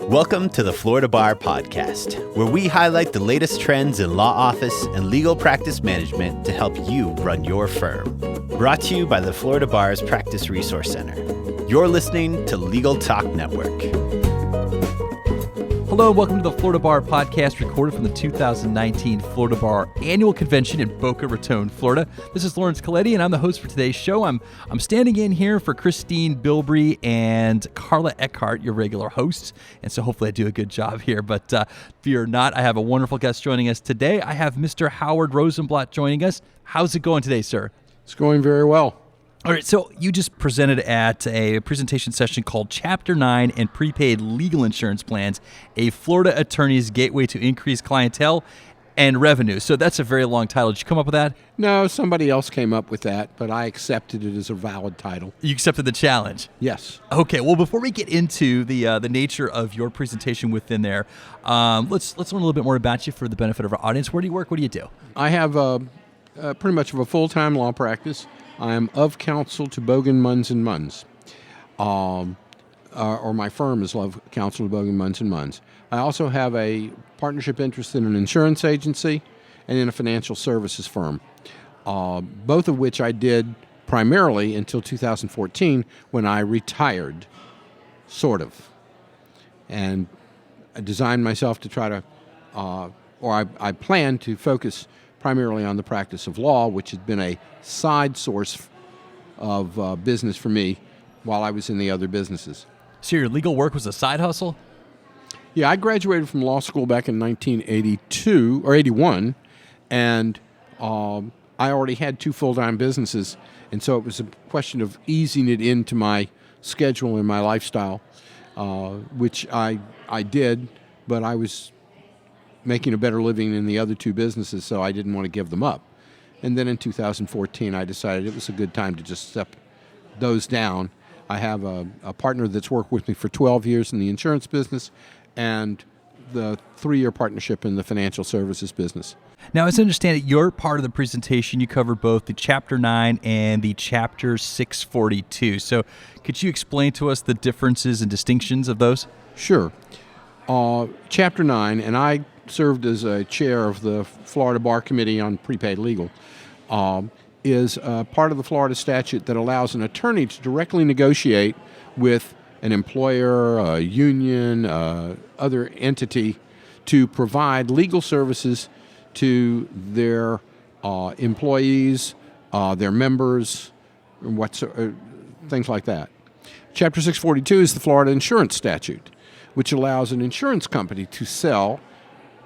Welcome to the Florida Bar Podcast, where we highlight the latest trends in law office and legal practice management to help you run your firm. Brought to you by the Florida Bar's Practice Resource Center. You're listening to Legal Talk Network. Hello, welcome to the Florida Bar Podcast, recorded from the 2019 Florida Bar Annual Convention in Boca Raton, Florida. This is Laurence Colletti, and I'm the host for today's show. I'm standing in here for Christine Bilbrey and Carla Eckhart, your regular hosts, and so hopefully I do a good job here. But fear not, I have a wonderful guest joining us today. I have Mr. Howard Rosenblatt joining us. How's it going today, sir? It's going very well. All right, so you just presented at a presentation session called Chapter 9 and Prepaid Legal Insurance Plans, a Florida attorney's gateway to increase clientele and revenue. So that's a very long title. Did you come up with that? No, somebody else came up with that, but I accepted it as a valid title. You accepted the challenge? Yes. Okay, well, before we get into the nature of your presentation within there, let's learn a little bit more about you for the benefit of our audience. Where do you work? What do you do? I have pretty much of a full-time law practice. I am of counsel to Bogan, Munns & Munns, or my firm is of counsel to Bogan, Munns & Munns. I also have a partnership interest in an insurance agency and in a financial services firm, both of which I did primarily until 2014 when I retired, sort of. And I designed myself to try to, I plan to focus primarily on the practice of law, which had been a side source of business for me while I was in the other businesses. So your legal work was a side hustle? Yeah, I graduated from law school back in 1982 or 81, and I already had two full-time businesses, and so it was a question of easing it into my schedule and my lifestyle, which I did, but I was making a better living in the other two businesses, so I didn't want to give them up. And then in 2014, I decided it was a good time to just step those down. I have a partner that's worked with me for 12 years in the insurance business and the 3-year partnership in the financial services business. Now, as I understand it, your part of the presentation, you cover both the Chapter 9 and the Chapter 642. So could you explain to us the differences and distinctions of those? Sure. Chapter 9, and I served as a chair of the Florida Bar Committee on Prepaid Legal, is part of the Florida statute that allows an attorney to directly negotiate with an employer, a union, other entity to provide legal services to their employees, their members, things like that. Chapter 642 is the Florida insurance statute, which allows an insurance company to sell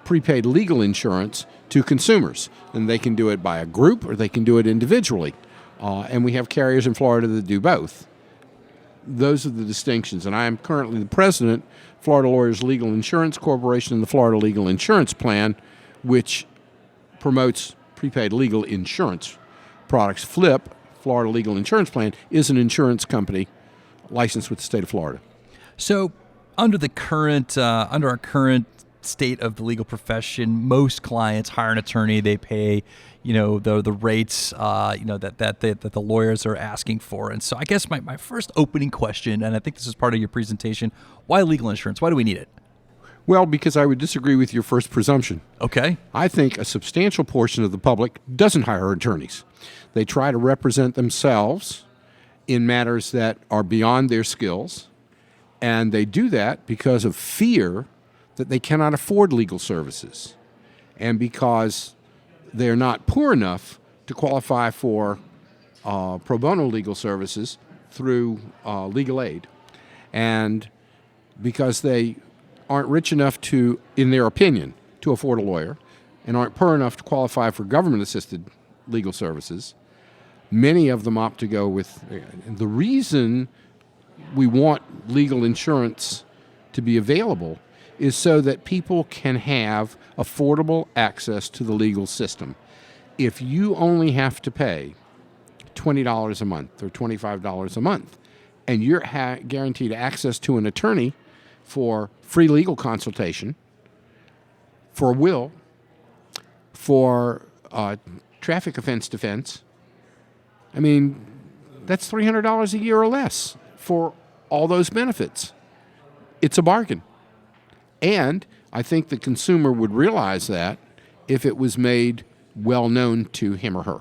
prepaid legal insurance to consumers. And they can do it by a group or they can do it individually. And we have carriers in Florida that do both. Those are the distinctions. And I am currently the president of Florida Lawyers Legal Insurance Corporation and the Florida Legal Insurance Plan, which promotes prepaid legal insurance products. FLIP, Florida Legal Insurance Plan, is an insurance company licensed with the state of Florida. So under our current state of the legal profession, most clients hire an attorney. They pay, the rates, that the lawyers are asking for. And so I guess my first opening question, and I think this is part of your presentation, why legal insurance? Why do we need it? Well, because I would disagree with your first presumption. Okay. I think a substantial portion of the public doesn't hire attorneys. They try to represent themselves in matters that are beyond their skills, and they do that because of fear that they cannot afford legal services, and because they're not poor enough to qualify for pro bono legal services through legal aid, and because they aren't rich enough to, in their opinion, to afford a lawyer, and aren't poor enough to qualify for government-assisted legal services. Many of them opt to go with the reason we want legal insurance to be available is so that people can have affordable access to the legal system. If you only have to pay $20 a month or $25 a month, and you're guaranteed access to an attorney for free legal consultation, for a will, for traffic offense defense, I mean, that's $300 a year or less for all those benefits. It's a bargain. And I think the consumer would realize that if it was made well known to him or her.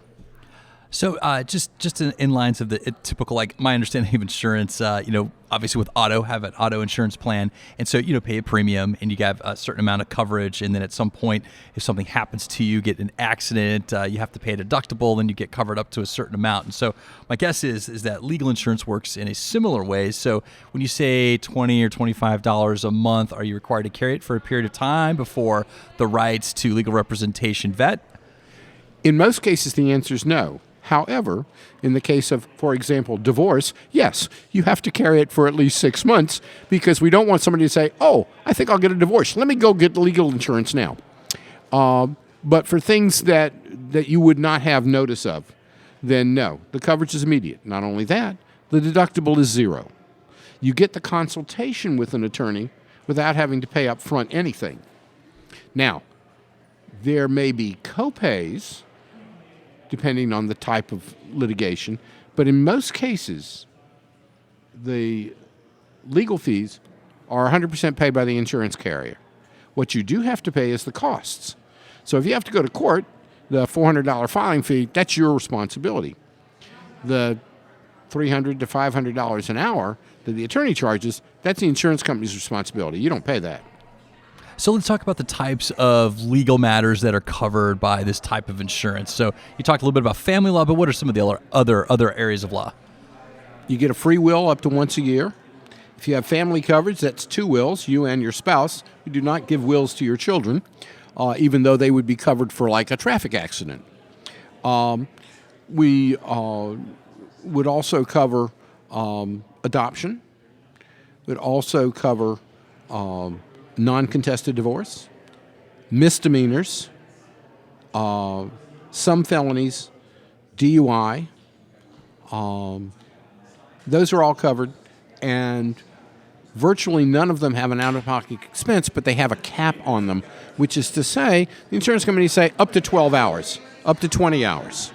So just in lines of the typical, like my understanding of insurance, obviously with auto, have an auto insurance plan. And so, pay a premium and you have a certain amount of coverage. And then at some point, if something happens to you, get in an accident, you have to pay a deductible, then you get covered up to a certain amount. And so my guess is that legal insurance works in a similar way. So when you say $20 or $25 a month, are you required to carry it for a period of time before the rights to legal representation vet? In most cases, the answer is no. However, in the case of, for example, divorce, yes, you have to carry it for at least 6 months because we don't want somebody to say, oh, I think I'll get a divorce. Let me go get legal insurance now. But for things that you would not have notice of, then no, the coverage is immediate. Not only that, the deductible is $0. You get the consultation with an attorney without having to pay up front anything. Now, there may be copays depending on the type of litigation. But in most cases, the legal fees are 100% paid by the insurance carrier. What you do have to pay is the costs. So if you have to go to court, the $400 filing fee, that's your responsibility. The $300 to $500 an hour that the attorney charges, that's the insurance company's responsibility. You don't pay that. So let's talk about the types of legal matters that are covered by this type of insurance. So you talked a little bit about family law, but what are some of the other areas of law? You get a free will up to once a year. If you have family coverage, that's 2 wills, you and your spouse. You do not give wills to your children, even though they would be covered for like a traffic accident. We would also cover adoption. Would also cover non-contested divorce, misdemeanors, some felonies, DUI. Those are all covered, and virtually none of them have an out-of-pocket expense, but they have a cap on them, which is to say, the insurance companies say up to 12 hours, up to 20 hours.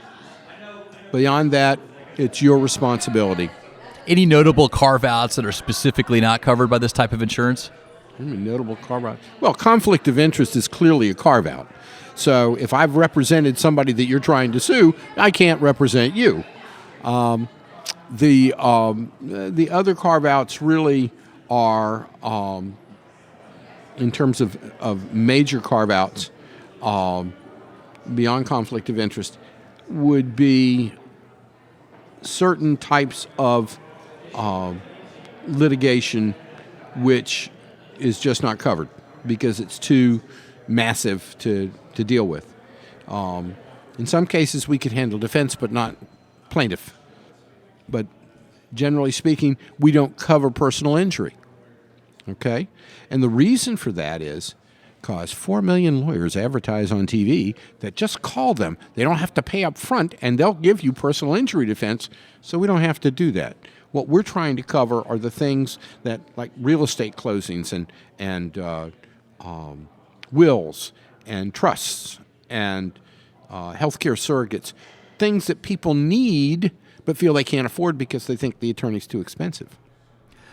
Beyond that, it's your responsibility. Any notable carve-outs that are specifically not covered by this type of insurance? Notable carve-out. Well, conflict of interest is clearly a carve-out. So if I've represented somebody that you're trying to sue, I can't represent you. The other carve-outs really are, in terms of major carve-outs, beyond conflict of interest, would be certain types of litigation which is just not covered because it's too massive to deal with. In some cases, we could handle defense, but not plaintiff. But generally speaking, we don't cover personal injury. Okay? And the reason for that is because 4 million lawyers advertise on TV that just call them. They don't have to pay up front, and they'll give you personal injury defense, so we don't have to do that. What we're trying to cover are the things that, like real estate closings and wills and trusts and healthcare surrogates, things that people need but feel they can't afford because they think the attorney's too expensive.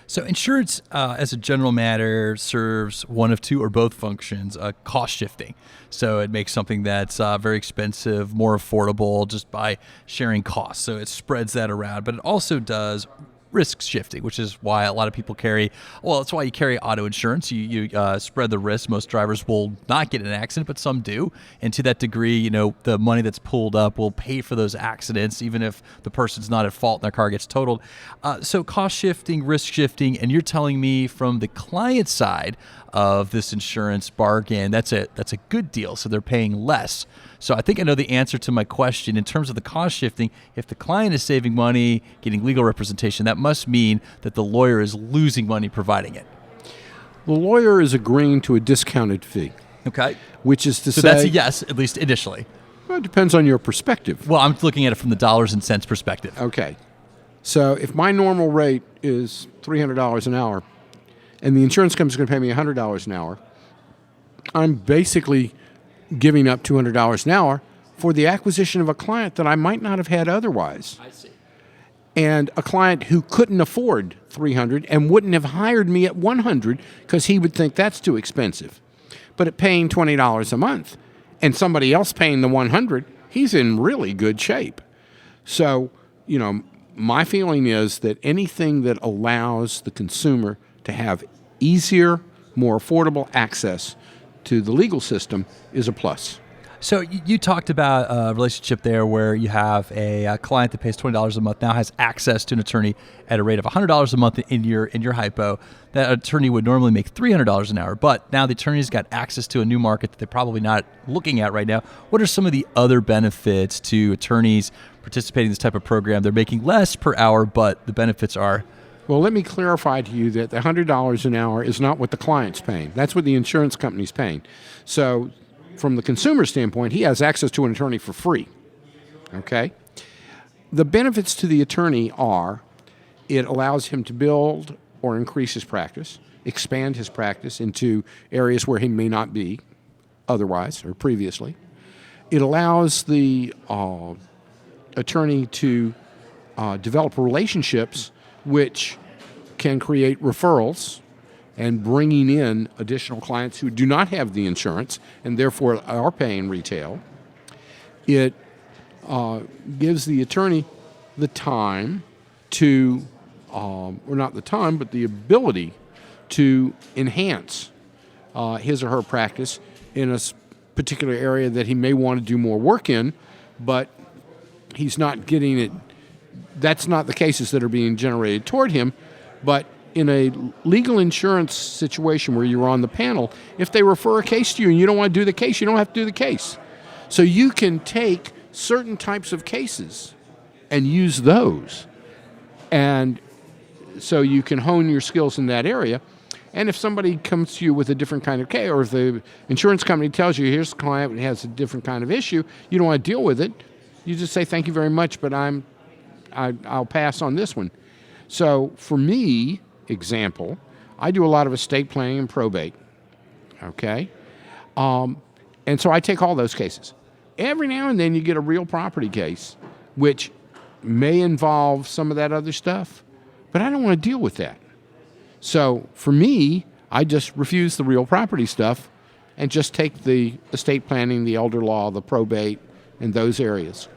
So insurance, as a general matter, serves one of two or both functions, cost shifting. So it makes something that's very expensive more affordable just by sharing costs. So it spreads that around. But it also does risk shifting, which is why a lot of people carry, well, that's why you carry auto insurance. You spread the risk. Most drivers will not get in an accident, but some do. And to that degree, the money that's pulled up will pay for those accidents, even if the person's not at fault and their car gets totaled. So cost shifting, risk shifting, and you're telling me from the client side of this insurance bargain, that's a good deal. So they're paying less. So I think I know the answer to my question. In terms of the cost shifting, if the client is saving money, getting legal representation, that must mean that the lawyer is losing money providing it. The lawyer is agreeing to a discounted fee. Okay. Which is to say... So that's a yes, at least initially. Well, it depends on your perspective. Well, I'm looking at it from the dollars and cents perspective. Okay. So if my normal rate is $300 an hour, and the insurance company's going to pay me $100 an hour, I'm basically giving up $200 an hour for the acquisition of a client that I might not have had otherwise. I see. and a client who couldn't afford $300 and wouldn't have hired me at $100 because he would think that's too expensive. But at paying $20 a month and somebody else paying the $100, he's in really good shape. So, my feeling is that anything that allows the consumer to have easier, more affordable access to the legal system is a plus. So you talked about a relationship there where you have a client that pays $20 a month now has access to an attorney at a rate of $100 a month in your hypo. That attorney would normally make $300 an hour, but now the attorney's got access to a new market that they're probably not looking at right now. What are some of the other benefits to attorneys participating in this type of program? They're making less per hour, but the benefits are... Well, let me clarify to you that the $100 an hour is not what the client's paying. That's what the insurance company's paying. So from the consumer standpoint, he has access to an attorney for free, okay? The benefits to the attorney are it allows him to build or increase his practice, expand his practice into areas where he may not be otherwise or previously. It allows the attorney to develop relationships which can create referrals and bringing in additional clients who do not have the insurance and therefore are paying retail. It gives the attorney the time to, or not the time, but the ability to enhance his or her practice in a particular area that he may want to do more work in, but he's not getting it. That's not the cases that are being generated toward him, but in a legal insurance situation where you're on the panel, if they refer a case to you and you don't want to do the case, you don't have to do the case. So you can take certain types of cases and use those. And so you can hone your skills in that area. And if somebody comes to you with a different kind of case, or if the insurance company tells you, here's a client that has a different kind of issue, you don't want to deal with it, you just say, thank you very much, but I'll pass on this one. So for me, example, I do a lot of estate planning and probate, okay? And so I take all those cases. Every now and then you get a real property case, which may involve some of that other stuff, but I don't want to deal with that. So for me, I just refuse the real property stuff and just take the estate planning, the elder law, the probate, and those areas.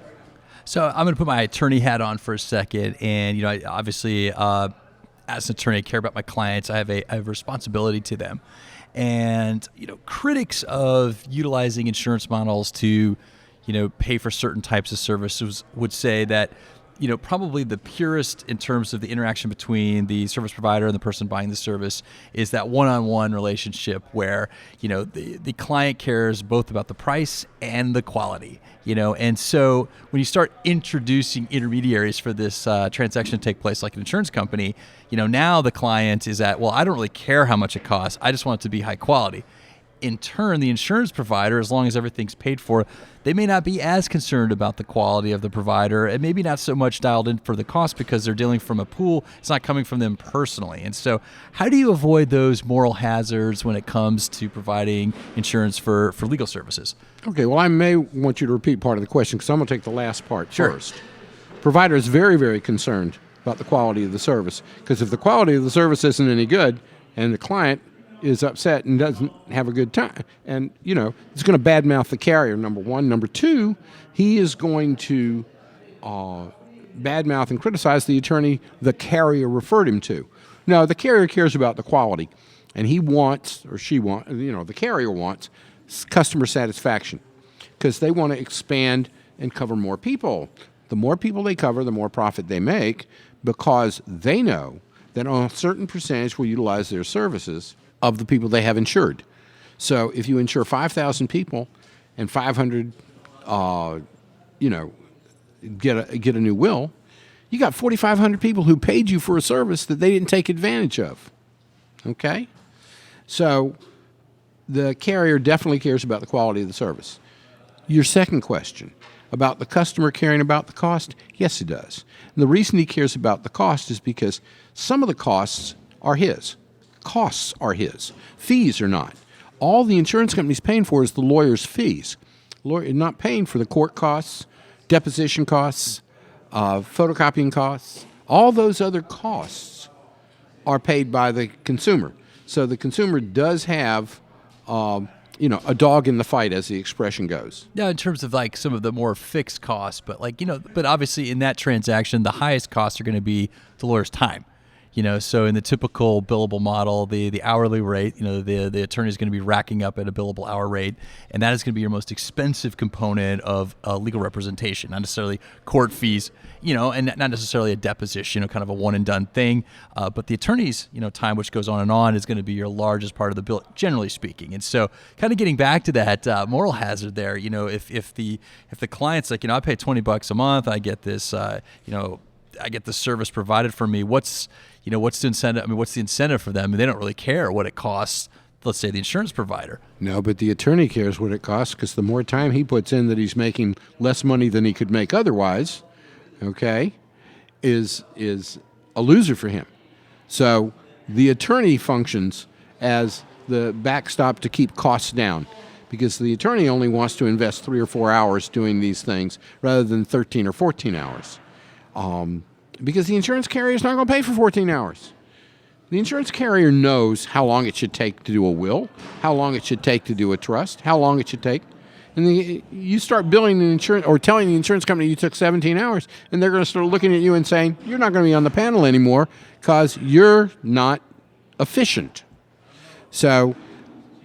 So I'm going to put my attorney hat on for a second. And, I obviously, as an attorney, I care about my clients. I have a responsibility to them. And, critics of utilizing insurance models to, pay for certain types of services would say that, probably the purest in terms of the interaction between the service provider and the person buying the service is that one-on-one relationship where, the client cares both about the price and the quality, and so when you start introducing intermediaries for this transaction to take place, like an insurance company, now the client is at, well, I don't really care how much it costs. I just want it to be high quality. In turn, the insurance provider, as long as everything's paid for, they may not be as concerned about the quality of the provider and maybe not so much dialed in for the cost because they're dealing from a pool. It's not coming from them personally. And so how do you avoid those moral hazards when it comes to providing insurance for legal services? Okay, well, I may want you to repeat part of the question because I'm going to take the last part first. Provider is very, very concerned about the quality of the service because if the quality of the service isn't any good and the client is upset and doesn't have a good time. And, it's going to badmouth the carrier, number one. Number two, he is going to badmouth and criticize the attorney the carrier referred him to. No, the carrier cares about the quality, and he wants, or she wants, the carrier wants customer satisfaction because they want to expand and cover more people. The more people they cover, the more profit they make because they know that on a certain percentage will utilize their services of the people they have insured. So if you insure 5,000 people and 500, get a new will, you got 4,500 people who paid you for a service that they didn't take advantage of. Okay? So the carrier definitely cares about the quality of the service. Your second question about the customer caring about the cost, yes, he does. And the reason he cares about the cost is because some of the costs are his. Costs are his. Fees are not. All the insurance company's paying for is the lawyer's fees. Lawyer not paying for the court costs, deposition costs, photocopying costs, all those other costs are paid by the consumer. So the consumer does have, a dog in the fight, as the expression goes. Now, in terms of like some of the more fixed costs, but but obviously in that transaction, the highest costs are going to be the lawyer's time. So in the typical billable model, the hourly rate, the attorney is going to be racking up at a billable hour rate, and that is going to be your most expensive component of legal representation, not necessarily court fees, and not necessarily a deposition, kind of a one and done thing. But the attorney's, time, which goes on, is going to be your largest part of the bill, generally speaking. And so, kind of getting back to that moral hazard there, if the client's like, I pay $20 a month, I get this, I get the service provided for me. What's the incentive? I mean, what's the incentive for them? And they don't really care what it costs, let's say, the insurance provider. No, but the attorney cares what it costs, because the more time he puts in that he's making less money than he could make otherwise, is a loser for him. So the attorney functions as the backstop to keep costs down, because the attorney only wants to invest 3 or 4 hours doing these things rather than 13 or 14 hours. Because the insurance carrier is not going to pay for 14 hours. The insurance carrier knows how long it should take to do a will, how long it should take to do a trust, how long it should take. And you start billing the insurance or telling the insurance company you took 17 hours, and they're going to start looking at you and saying, you're not going to be on the panel anymore because you're not efficient. So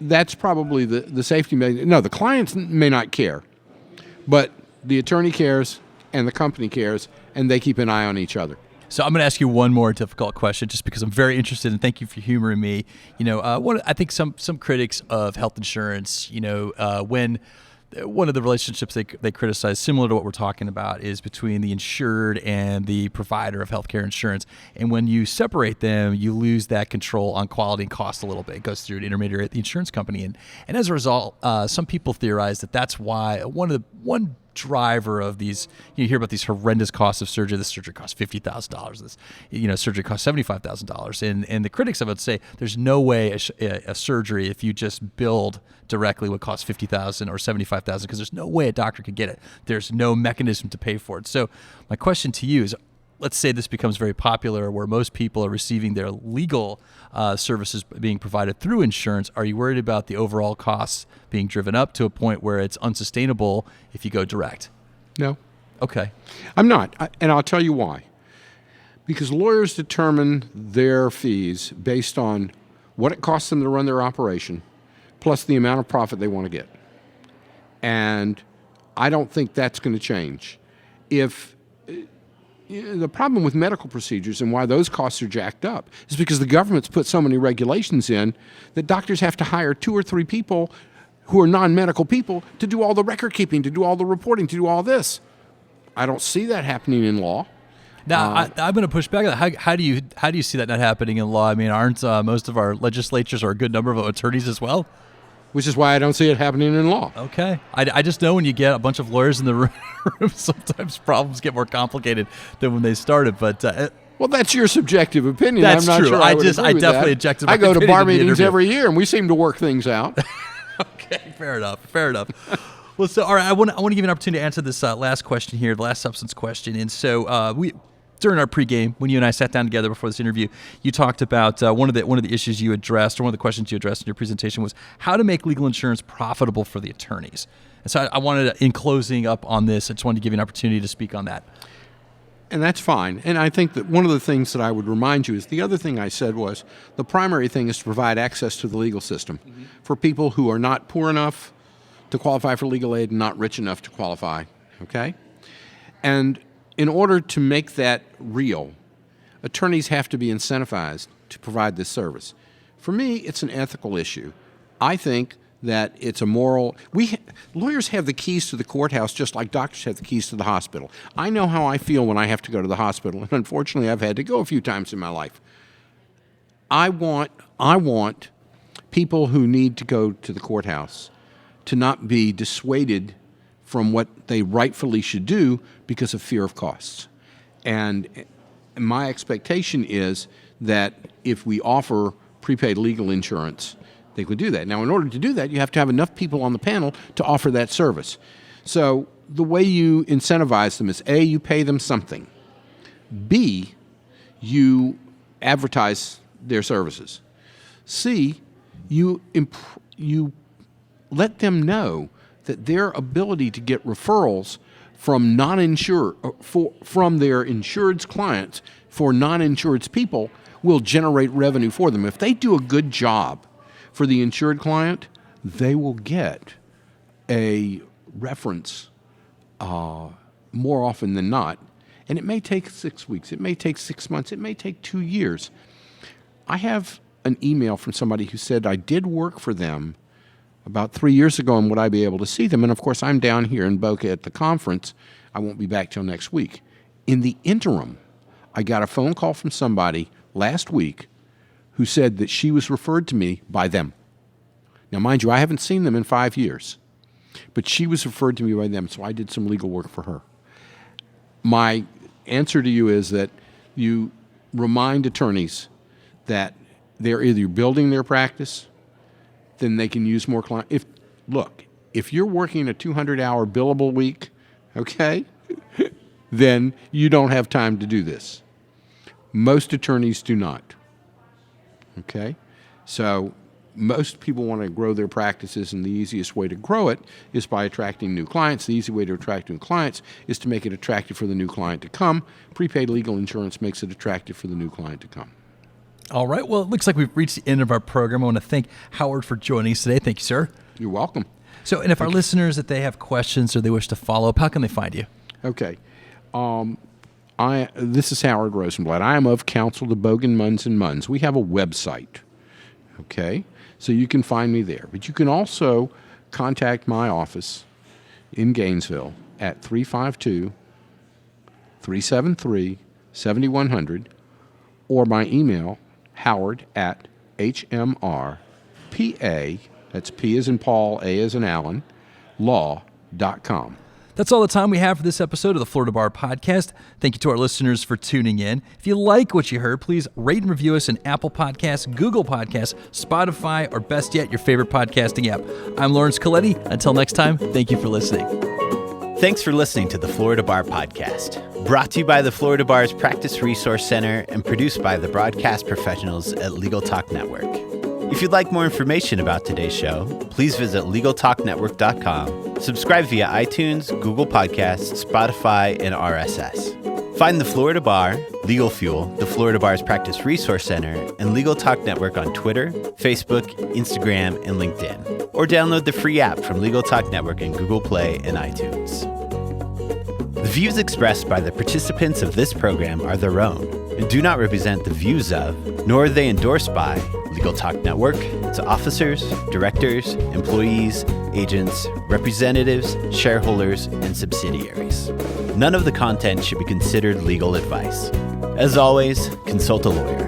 that's probably the safety measure. No, the clients may not care, but the attorney cares and the company cares, and they keep an eye on each other. So I'm going to ask you one more difficult question, just because I'm very interested, and thank you for humoring me. I think some critics of health insurance, when one of the relationships they criticize, similar to what we're talking about, is between the insured and the provider of healthcare insurance. And when you separate them, you lose that control on quality and cost a little bit. It goes through an intermediary at the insurance company, and as a result, some people theorize that that's why one driver of these, you hear about these horrendous costs of surgery. This surgery costs $50,000. This, surgery costs $75,000. And the critics of it say there's no way a surgery, if you just billed directly, would cost $50,000 or $75,000, because there's no way a doctor could get it. There's no mechanism to pay for it. So my question to you is, let's say this becomes very popular, where most people are receiving their legal services being provided through insurance. Are you worried about the overall costs being driven up to a point where it's unsustainable if you go direct? No. Okay. I'm not, and I'll tell you why. Because lawyers determine their fees based on what it costs them to run their operation, plus the amount of profit they want to get. And I don't think that's going to change. The problem with medical procedures and why those costs are jacked up is because the government's put so many regulations in that doctors have to hire 2 or 3 people who are non-medical people to do all the record keeping, to do all the reporting, to do all this. I don't see that happening in law. Now, I'm going to push back on that. How do you see that not happening in law? I mean, aren't most of our legislatures or a good number of attorneys as well? Which is why I don't see it happening in law. Okay. I just know when you get a bunch of lawyers in the room, sometimes problems get more complicated than when they started. But well, that's your subjective opinion. That's I'm not true. Sure I definitely ejected. I go to bar meetings every year, and we seem to work things out. Okay, fair enough. Well, so all right, I want to give you an opportunity to answer this last question here, the last substance question. And so during our pregame, when you and I sat down together before this interview, you talked about one of the issues you addressed, or one of the questions you addressed in your presentation, was how to make legal insurance profitable for the attorneys. And so I wanted to, in closing up on this, I just wanted to give you an opportunity to speak on that. And that's fine. And I think that one of the things that I would remind you is the other thing I said was the primary thing is to provide access to the legal system for people who are not poor enough to qualify for legal aid and not rich enough to qualify. Okay? And in order to make that real, attorneys have to be incentivized to provide this service. For me, it's an ethical issue. I think that it's a moral. Lawyers have the keys to the courthouse just like doctors have the keys to the hospital. I know how I feel when I have to go to the hospital, and unfortunately I've had to go a few times in my life. I want people who need to go to the courthouse to not be dissuaded from what they rightfully should do because of fear of costs. And my expectation is that if we offer prepaid legal insurance, they could do that. Now, in order to do that, you have to have enough people on the panel to offer that service. So the way you incentivize them is A, you pay them something. B, you advertise their services. C, you let them know that their ability to get referrals from from their insured's clients for non-insured's people will generate revenue for them. If they do a good job for the insured client, they will get a reference more often than not. And it may take 6 weeks, it may take 6 months, it may take 2 years. I have an email from somebody who said, I did work for them about 3 years ago, and would I be able to see them? And of course, I'm down here in Boca at the conference. I won't be back till next week. In the interim, I got a phone call from somebody last week who said that she was referred to me by them. Now, mind you, I haven't seen them in 5 years, but she was referred to me by them, so I did some legal work for her. My answer to you is that you remind attorneys that they're either building their practice, then they can use more clients. If you're working a 200-hour billable week, okay, then you don't have time to do this. Most attorneys do not. Okay? So most people want to grow their practices, and the easiest way to grow it is by attracting new clients. The easy way to attract new clients is to make it attractive for the new client to come. Prepaid legal insurance makes it attractive for the new client to come. All right. Well, it looks like we've reached the end of our program. I want to thank Howard for joining us today. Thank you, sir. You're welcome. So, and if our listeners, if they have questions or they wish to follow up, how can they find you? Okay. This is Howard Rosenblatt. I am of counsel to Bogan, Munns & Munns. We have a website. Okay. So you can find me there. But you can also contact my office in Gainesville at 352-373-7100 or my email, howard@hmrpa, that's P as in Paul, A as in Allen, law.com. That's all the time we have for this episode of the Florida Bar Podcast. Thank you to our listeners for tuning in. If you like what you heard, please rate and review us in Apple Podcasts, Google Podcasts, Spotify, or best yet, your favorite podcasting app. I'm Laurence Colletti. Until next time, thank you for listening. Thanks for listening to the Florida Bar Podcast, brought to you by the Florida Bar's Practice Resource Center and produced by the broadcast professionals at Legal Talk Network. If you'd like more information about today's show, please visit LegalTalkNetwork.com, subscribe via iTunes, Google Podcasts, Spotify, and RSS. Find the Florida Bar, Legal Fuel, the Florida Bar's Practice Resource Center, and Legal Talk Network on Twitter, Facebook, Instagram, and LinkedIn. Or download the free app from Legal Talk Network in Google Play and iTunes. The views expressed by the participants of this program are their own and do not represent the views of, nor are they endorsed by, Legal Talk Network, its officers, directors, employees, agents, representatives, shareholders, and subsidiaries. None of the content should be considered legal advice. As always, consult a lawyer.